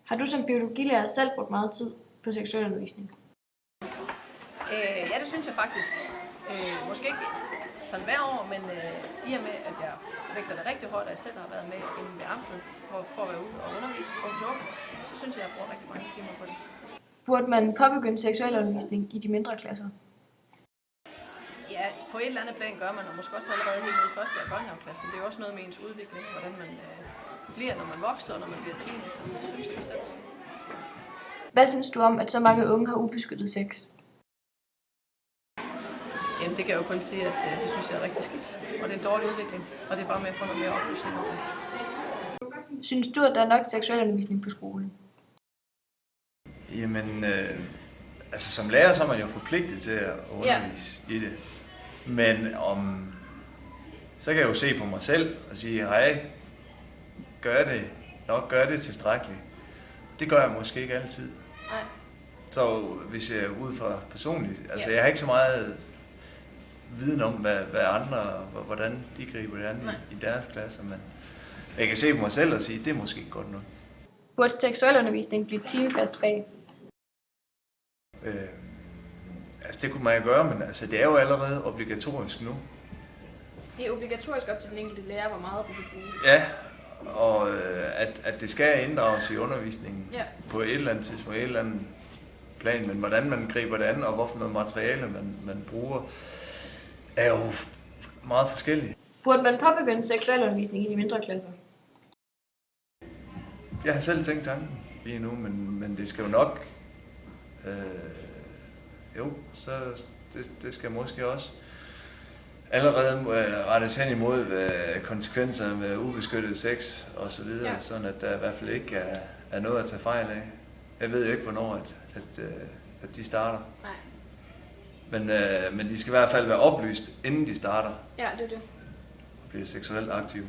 Har du som biologilærer selv brugt meget tid på seksualundervisning? Ja, det synes jeg faktisk. Måske ikke sådan hver år, men i og med, at jeg vægter det rigtig højt, og jeg selv har været med inde ved amtet for at være ude og undervise unge, så synes jeg, at jeg bruger rigtig mange timer på det. Burde man påbegynde seksualundervisning i de mindre klasser? Ja, på et eller andet plan gør man, og måske også allerede helt nede i første og børnehaveklassen. Det er jo også noget med ens udvikling, hvordan man bliver, når man vokser, og når man bliver teenager, så det synes jeg bestemt. Hvad synes du om, at så mange unge har ubeskyttet sex? Jamen, det kan jeg jo kun sige, at det synes jeg er rigtig skidt. Og det er en dårlig udvikling, og det er bare med at få noget mere oplysning om det. Synes du, at der er nok seksualundervisning på skolen? Jamen, altså som lærer, så er man jo forpligtet til at undervise i det. Men så kan jeg jo se på mig selv og sige, hej, gør det tilstrækkeligt. Det gør jeg måske ikke altid. Nej. Så hvis jeg er ude fra personligt, altså jeg har ikke så meget viden om, hvad andre, hvordan de griber det an i deres klasser, men jeg kan se på mig selv og sige, det er måske ikke godt nok. Burde seksualundervisning blive et timefast fag? Altså det kunne man jo gøre, men altså, det er jo allerede obligatorisk nu. Det er obligatorisk op til den enkelte lærer, hvor meget du vil bruge. Ja, og at det skal inddrages i undervisningen på et eller andet tidspunkt, et eller andet plan, men hvordan man griber det an, og hvorfor noget materiale man bruger, er jo meget forskelligt. Burde man påbegynde seksualundervisning i de mindre klasser? Jeg har selv tænkt tanken lige nu, men det skal jo nok, det skal måske også allerede rettes hen imod konsekvenser med ubeskyttet sex og så videre, sådan at der i hvert fald ikke er noget at tage fejl af. Jeg ved jo ikke, hvornår at de starter. Nej. Men de skal i hvert fald være oplyst, inden de starter. Ja, det er det. Og blive seksuelt aktive.